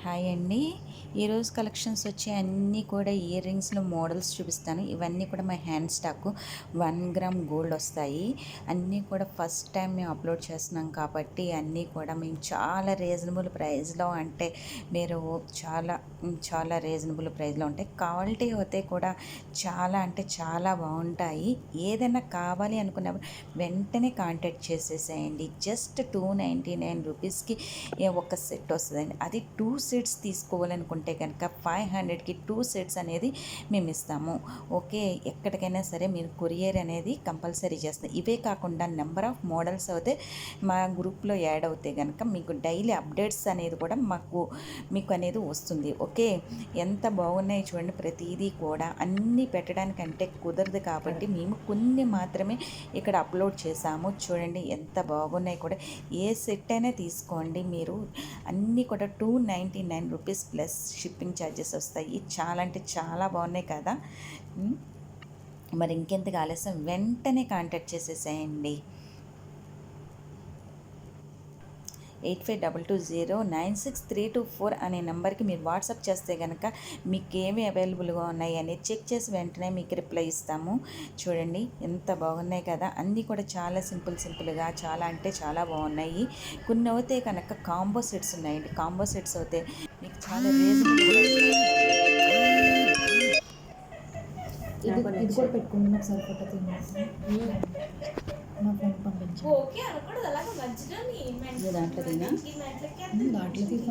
Hi అండి. ఈరోజు collections వచ్చి అన్నీ కూడా ఇయర్ రింగ్స్లో మోడల్స్ చూపిస్తాను. ఇవన్నీ కూడా మా హ్యాండ్ స్టాక్ 1 గ్రామ్ గోల్డ్ వస్తాయి. అన్నీ కూడా ఫస్ట్ టైం మేము అప్లోడ్ చేస్తున్నాం కాబట్టి అన్నీ కూడా మేము చాలా రీజనబుల్ ప్రైస్లో, అంటే మీరు చాలా రీజనబుల్ ప్రైస్లో ఉంటాయి. క్వాలిటీ అయితే కూడా చాలా అంటే చాలా బాగుంటాయి. ఏదైనా కావాలి అనుకున్నప్పుడు వెంటనే కాంటాక్ట్ చేసేసేయండి. జస్ట్ 299 రూపీస్కి ఒక సెట్ వస్తుందండి. అది 2 సెట్స్ తీసుకోవాలనుకుంటే కనుక 500కి 2 సెట్స్ అనేది మేము ఇస్తాము. ఓకే, ఎక్కడికైనా సరే మీరు కొరియర్ అనేది కంపల్సరీ చేస్తాం. ఇవే కాకుండా నెంబర్ ఆఫ్ మోడల్స్ అయితే మా గ్రూప్లో యాడ్ అవుతే కనుక మీకు డైలీ అప్డేట్స్ అనేది కూడా మీకు అనేది వస్తుంది. ఓకే, ఎంత బాగున్నాయి చూడండి. ప్రతిదీ కూడా అన్నీ పెట్టడానికంటే కుదరదు కాబట్టి మేము కొన్ని మాత్రమే ఇక్కడ అప్లోడ్ చేసాము. చూడండి ఎంత బాగున్నాయి కూడా. ఏ సెట్ అయినా తీసుకోండి మీరు, అన్నీ కూడా 299 రూపీస్ ప్లస్ షిప్పింగ్ ఛార్జెస్ వస్తాయి. చాలా అంటే చాలా బాగున్నాయి కదా. మరి ఇంకెంతకు ఆలస్యం, వెంటనే కాంటాక్ట్ చేసేసేయండి. 8522096324 అనే నెంబర్కి మీరు వాట్సాప్ చేస్తే కనుక మీకు ఏమి అవైలబుల్గా ఉన్నాయి అనేది చెక్ చేసి వెంటనే మీకు రిప్లై ఇస్తాము. చూడండి ఎంత బాగున్నాయి కదా. అన్నీ కూడా చాలా సింపుల్గా చాలా అంటే చాలా బాగున్నాయి. కొన్ని అయితే కనుక కాంబో సెట్స్ ఉన్నాయండి. కాంబో సెట్స్ అయితే మీకు చాలా రీజనబుల్. ఇది కూడా పెట్టుకుంటున్నా ఒకసారి ఫోటో తీయండి. మా ఫ్రెండ్ పంపించాను. దాంట్లో దాంట్లో తీసి